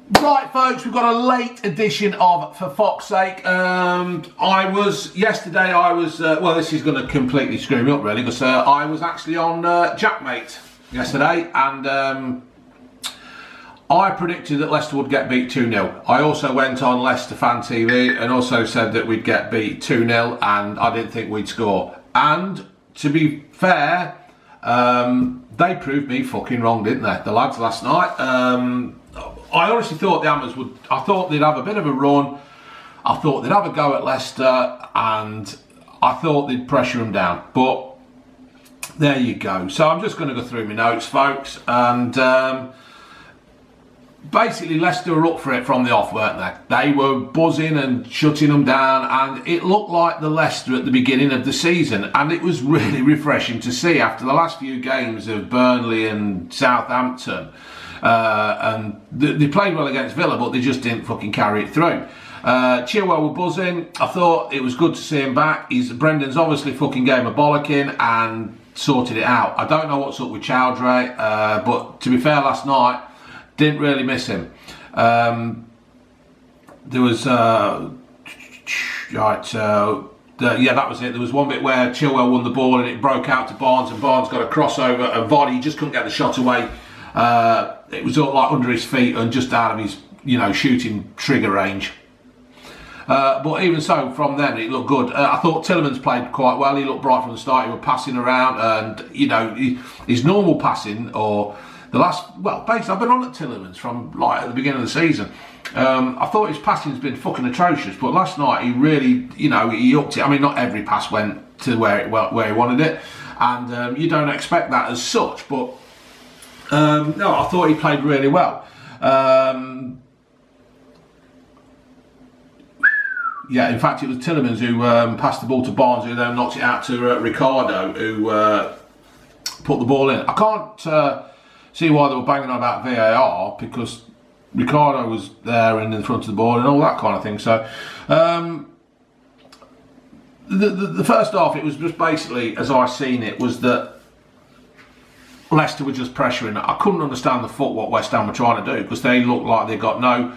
Right, folks, we've got a late edition of For Fox's Sake. Yesterday I was, well, this is going to completely screw me up really, because I was actually on Jackmate yesterday, and I predicted that Leicester would get beat 2-0. I also went on Leicester Fan TV and also said that we'd get beat 2-0, and I didn't think we'd score. And to be fair, they proved me fucking wrong, didn't they? The lads last night. I honestly thought the Hammers would. I thought they'd have a bit of a run. I thought they'd have a go at Leicester, and I thought they'd pressure them down. But there you go. So I'm just going to go through my notes, folks, and basically Leicester were up for it from the off, weren't they? They were buzzing and shutting them down, and it looked like the Leicester at the beginning of the season, and it was really refreshing to see after the last few games of Burnley and Southampton. And they played well against Villa, but they just didn't fucking carry it through. Chilwell were buzzing. I thought it was good to see him back. Brendan's obviously fucking gave him a bollocking and sorted it out. I don't know what's up with Chowdhury, but to be fair, last night didn't really miss him. There was yeah, that was it. There was one bit where Chilwell won the ball and it broke out to Barnes, and Barnes got a crossover, and Vardy just couldn't get the shot away. It was all like under his feet and just out of his, shooting trigger range. But even so, from then it looked good. I thought Tielemans played quite well. He looked bright from the start. He was passing around, and his normal passing, or the last, well, basically I've been on at Tielemans from like at the beginning of the season. I thought his passing's been fucking atrocious, but last night he really, he upped it. I mean, not every pass went to where he wanted it, and you don't expect that as such, but. No, I thought he played really well. Yeah, in fact, it was Tielemans who passed the ball to Barnes, who then knocked it out to Ricardo, who put the ball in. I can't see why they were banging on about VAR, because Ricardo was there and in front of the ball and all that kind of thing. So, the first half, it was just basically, as I seen it, was that Leicester were just pressuring. I couldn't understand what West Ham were trying to do, because they looked like they got no.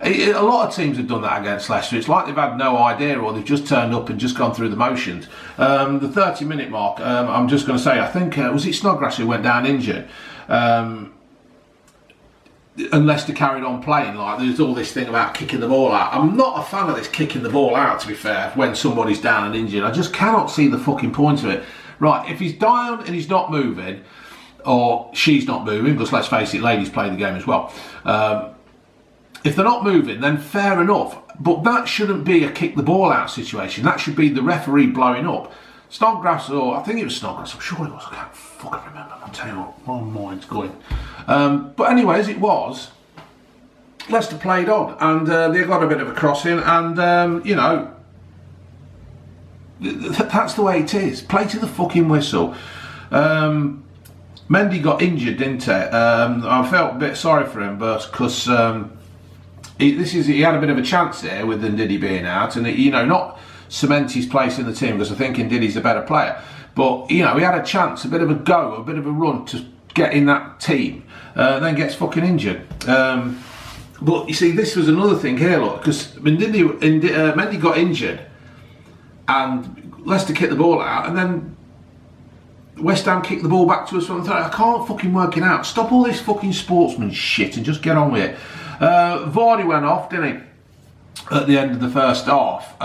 A lot of teams have done that against Leicester. It's like they've had no idea, or they've just turned up and just gone through the motions. The 30-minute mark, I'm just going to say, I think was it Snodgrass who went down injured, and Leicester carried on playing. Like there's all this thing about kicking the ball out. I'm not a fan of this kicking the ball out, to be fair, when somebody's down and injured. I just cannot see the fucking point of it. Right, if he's down and he's not moving, or she's not moving, because let's face it, ladies play the game as well. If they're not moving, then fair enough. But that shouldn't be a kick the ball out situation. That should be the referee blowing up. Snodgrass, or I think it was Snodgrass, I'm sure it was, I can't fucking remember. I'll tell you what, my mind's going. But anyway, as it was, Leicester played on, and they got a bit of a crossing, and that's the way it is. Play to the fucking whistle. Mendy got injured, didn't he? I felt a bit sorry for him, but because he had a bit of a chance there with Ndidi being out, and not cement his place in the team, because I think Ndidi's a better player. But he had a chance, a bit of a go, a bit of a run to get in that team, then gets fucking injured. But you see, this was another thing here, look, because Mendy got injured, and Leicester kicked the ball out, and then West Ham kicked the ball back to us from the third. I can't fucking work it out. Stop all this fucking sportsman shit and just get on with it. Vardy went off, didn't he? At the end of the first half.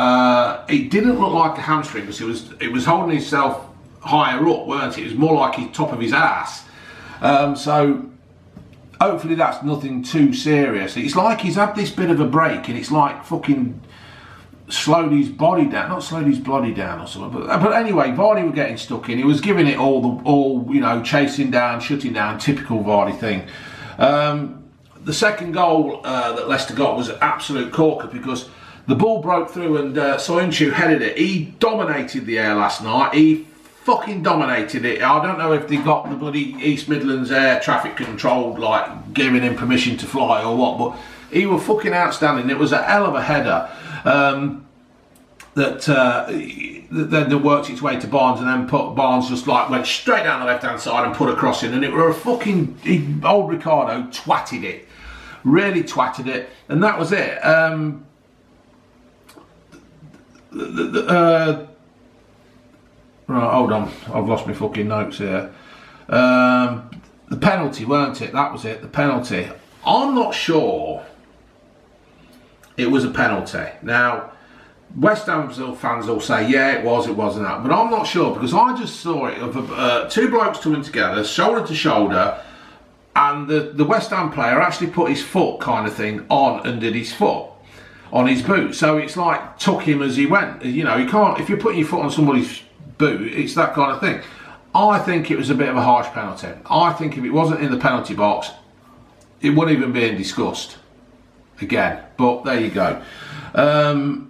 It didn't look like a hamstring, because it was holding himself higher up, weren't it? It was more like the top of his ass. So hopefully that's nothing too serious. It's like he's had this bit of a break, and it's like fucking slowed his body down, not slowed his body down or something, but anyway, Vardy were getting stuck in. He was giving it all chasing down, shutting down, typical Vardy thing. The second goal that Leicester got was an absolute corker, because the ball broke through and Soyuncu headed it. He dominated the air last night. He fucking dominated it. I don't know if they got the bloody East Midlands air traffic control, like giving him permission to fly or what, but he was fucking outstanding. It was a hell of a header. That worked its way to Barnes, and then Barnes just like went straight down the left hand side and put a cross in, and it were a fucking old Ricardo twatted it really twatted it, and that was it. Right, hold on, I've lost my fucking notes here. The penalty, weren't it? That was it, the penalty. I'm not sure it was a penalty. Now, West Ham fans will say, yeah, it was, it wasn't that. But I'm not sure, because I just saw it of two blokes coming together, shoulder to shoulder, and the West Ham player actually put his foot kind of thing on and did his foot on his boot. So it's like took him as he went. You know, you can't, if you're putting your foot on somebody's boot, it's that kind of thing. I think it was a bit of a harsh penalty. I think if it wasn't in the penalty box, it wouldn't even be discussed again. But there you go. And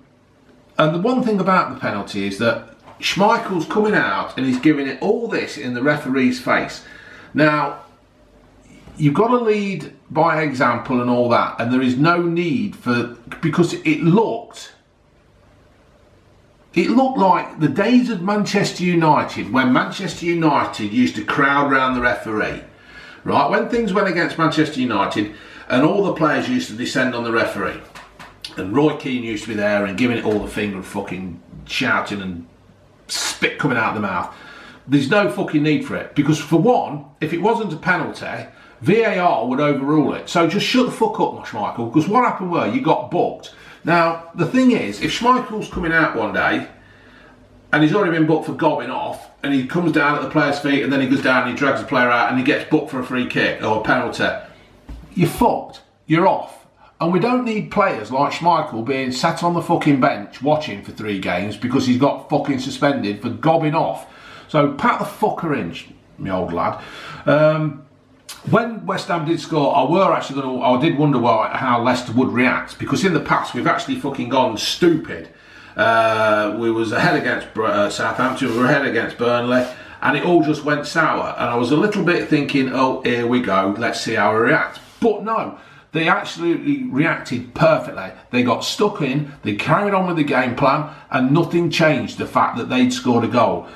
the one thing about the penalty is that Schmeichel's coming out and he's giving it all this in the referee's face. Now, you've got to lead by example and all that, and there is no need for, because it looked like the days of Manchester United, when Manchester United used to crowd round the referee, right? When things went against Manchester United and all the players used to descend on the referee, and Roy Keane used to be there and giving it all the finger and fucking shouting and spit coming out of the mouth. There's no fucking need for it, because for one, if it wasn't a penalty, VAR would overrule it. So just shut the fuck up, Schmeichel, because what happened were you got booked. Now, the thing is, if Schmeichel's coming out one day and he's already been booked for gobbing off, and he comes down at the player's feet and then he goes down and he drags the player out and he gets booked for a free kick or a penalty, you're fucked. You're off. And we don't need players like Schmeichel being sat on the fucking bench watching for 3 games because he's got fucking suspended for gobbing off. So pat the fucker in, my old lad. When West Ham did score, I did wonder how Leicester would react, because in the past we've actually fucking gone stupid. We was ahead against Southampton, we were ahead against Burnley, and it all just went sour. And I was a little bit thinking, oh, here we go, let's see how we react. But no, they absolutely reacted perfectly. They got stuck in, they carried on with the game plan, and nothing changed the fact that they'd scored a goal.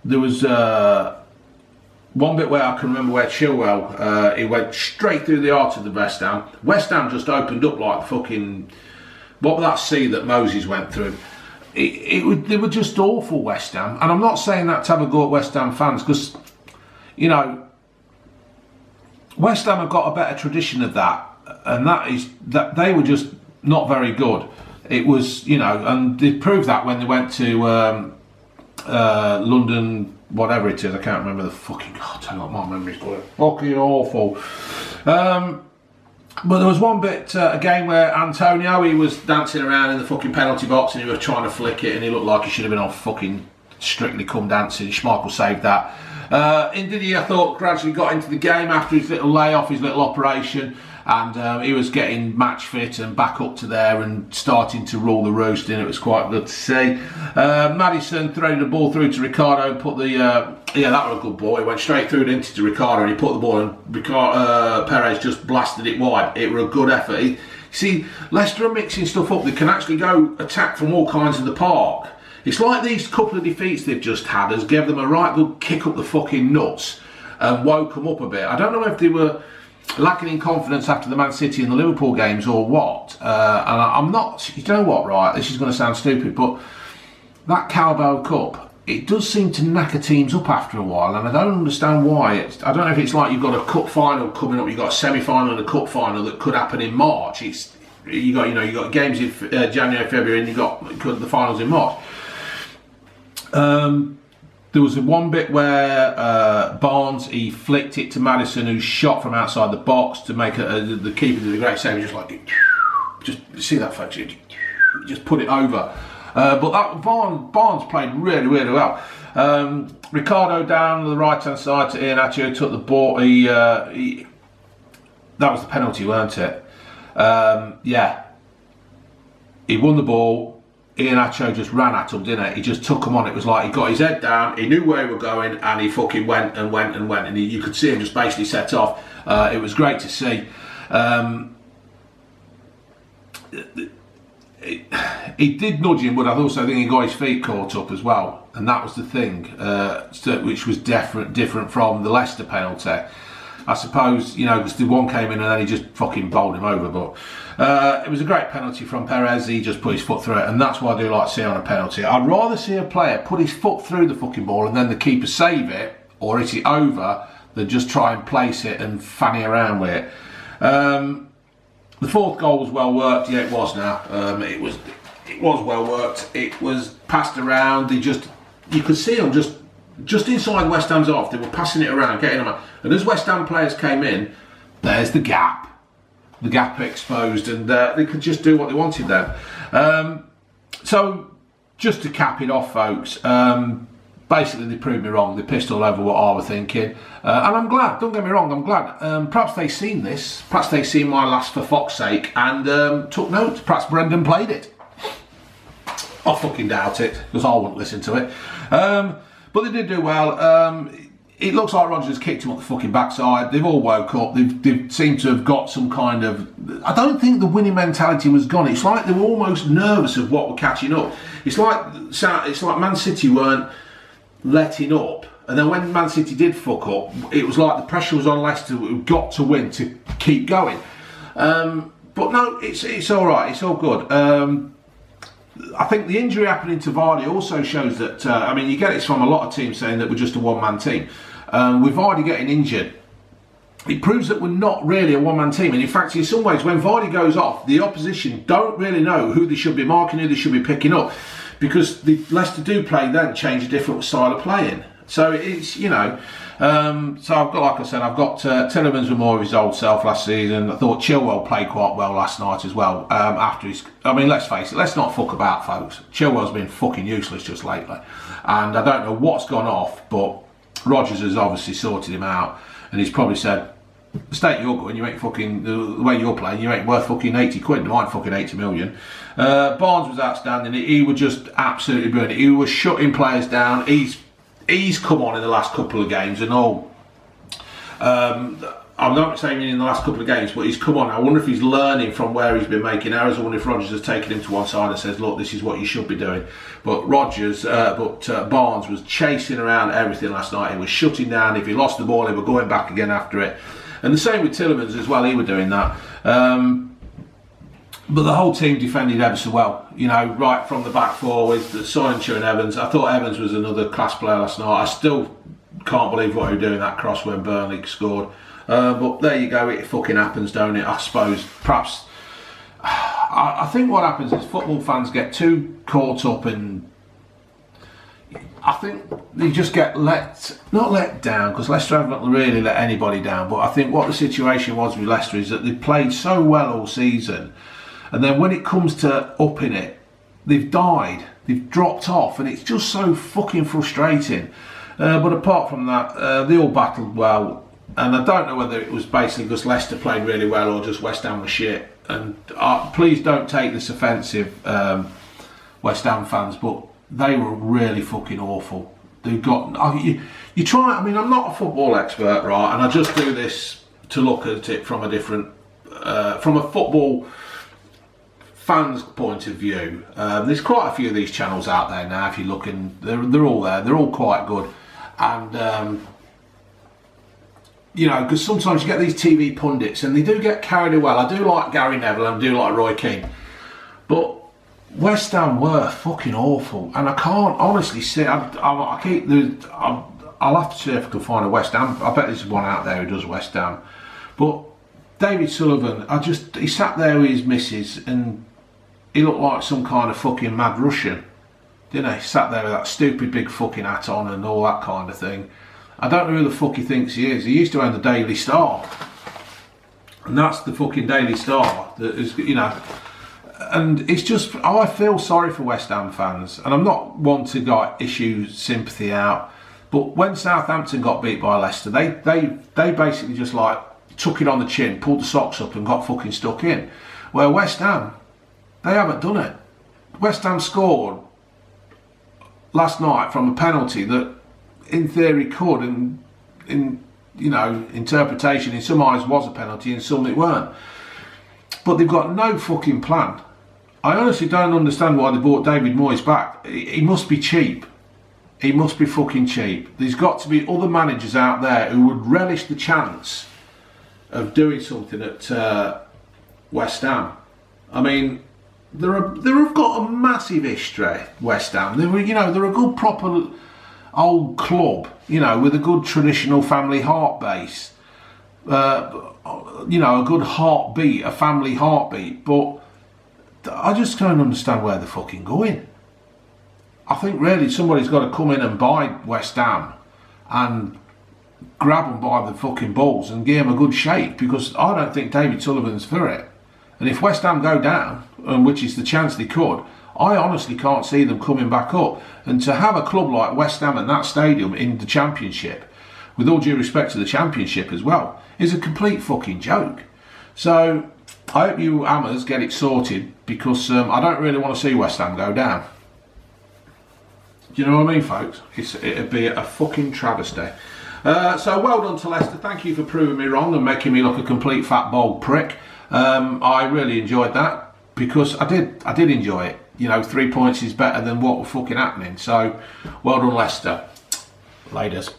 There was one bit where I can remember where Chilwell, he went straight through the heart of the West Ham. West Ham just opened up like fucking, what was that sea that Moses went through? They were just awful, West Ham. And I'm not saying that to have a go at West Ham fans, because, you know, West Ham have got a better tradition of that, and that is that they were just not very good. It was, you know, and they proved that when they went to London, whatever it is, I can't remember the fucking, God, tell you what, my memory's going fucking awful. But there was one bit, a game where Antonio, he was dancing around in the fucking penalty box and he was trying to flick it, and he looked like he should have been on fucking Strictly Come Dancing. Schmeichel saved that. Ndidi, I thought, gradually got into the game after his little layoff, his little operation, and he was getting match fit and back up to there and starting to rule the roost, and it was quite good to see. Maddison threaded the ball through to Ricardo and put the, yeah, that was a good ball. He went straight through it into Ricardo and he put the ball, and Perez just blasted it wide. It was a good effort. See, Leicester are mixing stuff up. They can actually go attack from all kinds of the park. It's like these couple of defeats they've just had has given them a right good kick up the fucking nuts and woke them up a bit. I don't know if they were lacking in confidence after the Man City and the Liverpool games or what. And I'm not, you know what, right, this is going to sound stupid, but that Carabao Cup, it does seem to knacker teams up after a while, and I don't understand why. I don't know if it's like you've got a cup final coming up, you've got a semi-final and a cup final that could happen in March. You got games in January, February, and you got the finals in March. There was one bit where Barnes, he flicked it to Maddison, who shot from outside the box to make the keeper did a great save. Just like, just see that folks, just put it over. But that Barnes played really, really well. Ricardo down the right hand side to Iheanacho, took the ball. That was the penalty, weren't it? Yeah, he won the ball. Iheanacho just ran at him, didn't it? He just took him on. It was like he got his head down, he knew where he was going, and he fucking went, and you could see him just basically set off. It was great to see. He did nudge him, but I also think he got his feet caught up as well, and that was the thing, which was different from the Leicester penalty. I suppose, you know, because the one came in and then he just fucking bowled him over. But it was a great penalty from Perez. He just put his foot through it, and that's what I do like to see on a penalty. I'd rather see a player put his foot through the fucking ball and then the keeper save it or hit it over than just try and place it and fanny around with it. The fourth goal was well worked. Yeah, it was now. It was well worked. It was passed around. You could see them just inside West Ham's off. They were passing it around, getting them out. And as West Ham players came in, there's the gap. The gap exposed, and they could just do what they wanted then. So, just to cap it off, folks, basically they proved me wrong. They pissed all over what I was thinking. And I'm glad, don't get me wrong, I'm glad. Perhaps they've seen this. Perhaps they've seen my last For Fox's Sake and took note. Perhaps Brendan played it. I fucking doubt it, because I wouldn't listen to it. But they did do well. It looks like Rodgers kicked him up the fucking backside. They've all woke up. They've seemed to have got some kind of... I don't think the winning mentality was gone. It's like they were almost nervous of what were catching up. It's like Man City weren't letting up. And then when Man City did fuck up, it was like the pressure was on Leicester, who got to win to keep going. But no, it's all right. It's all good. I think the injury happening to Vardy also shows that, I mean, you get it from a lot of teams saying that we're just a one-man team. With Vardy getting injured, it proves that we're not really a one-man team. And in fact, in some ways, when Vardy goes off, the opposition don't really know who they should be marking, who they should be picking up. Because the Leicester do play then change a different style of playing. So it's, you know, so I've got, like I said, I've got Tielemans with more of his old self last season. I thought Chilwell played quite well last night as well. After his, I mean, let's face it, let's not fuck about, folks. Chilwell's been fucking useless just lately, and I don't know what's gone off, but Rodgers has obviously sorted him out, and he's probably said, the state you're going, you ain't fucking, the way you're playing, you ain't worth fucking 80 quid, no, ain't fucking 80 million. Barnes was outstanding. He was just absolutely brilliant. He was shutting players down. He's come on in the last couple of games and all. I'm not saying in the last couple of games, but he's come on. I wonder if he's learning from where he's been making errors. I wonder if Rodgers has taken him to one side and says, look, this is what you should be doing. But Barnes was chasing around everything last night. He was shutting down. If he lost the ball, he was going back again after it. And the same with Tielemans as well. He was doing that. But the whole team defended ever so well, you know, right from the back four with Soyuncu and Evans. I thought Evans was another class player last night. I still can't believe what he was doing that cross when Burnley scored. But there you go, it fucking happens, don't it? I suppose, perhaps, I think what happens is football fans get too caught up in, I think they just get not let down, because Leicester haven't really let anybody down, but I think what the situation was with Leicester is that they played so well all season, and then when it comes to upping it, they've died, they've dropped off, and it's just so fucking frustrating. But apart from that, they all battled well, and I don't know whether it was basically because Leicester played really well or just West Ham was shit. And please don't take this offensive, West Ham fans, but they were really fucking awful. They got you try. I mean, I'm not a football expert, right? And I just do this to look at it from a different, from a football fans' point of view. There's quite a few of these channels out there now. If you look, and they're all there. They're all quite good, and you know, because sometimes you get these TV pundits and they do get carried away. I do like Gary Neville and I do like Roy Keane, but West Ham were fucking awful, and I can't honestly say. I'll have to see if I can find a West Ham. I bet there's one out there who does West Ham. But David Sullivan, he sat there with his missus, and he looked like some kind of fucking mad Russian, didn't he? He sat there with that stupid big fucking hat on and all that kind of thing. I don't know who the fuck he thinks he is. He used to own the Daily Star, and that's the fucking Daily Star that is, you know. And it's just, I feel sorry for West Ham fans, and I'm not one to issue sympathy out, but when Southampton got beat by Leicester, they basically just like took it on the chin, pulled the socks up and got fucking stuck in. Where West Ham, they haven't done it. West Ham scored last night from a penalty that in theory could, and in, you know, interpretation in some eyes was a penalty, in some it weren't. But they've got no fucking plan. I honestly don't understand why they brought David Moyes back. He must be cheap. He must be fucking cheap. There's got to be other managers out there who would relish the chance of doing something at West Ham. I mean, they've got a massive history, West Ham. They're a good proper old club, with a good traditional family heart base. A good heartbeat, a family heartbeat. But I just don't understand where they're fucking going. I think really somebody's got to come in and buy West Ham and grab them by the fucking balls and give them a good shake, because I don't think David Sullivan's for it. And if West Ham go down, which is the chance they could, I honestly can't see them coming back up. And to have a club like West Ham in that stadium in the Championship, with all due respect to the Championship as well, is a complete fucking joke. So I hope you Hammers get it sorted, because I don't really want to see West Ham go down. Do you know what I mean, folks? It'd be a fucking travesty. So well done to Leicester. Thank you for proving me wrong and making me look a complete fat bold prick. I really enjoyed that, because I did enjoy it. 3 points is better than what was fucking happening. So well done, Leicester. Laters.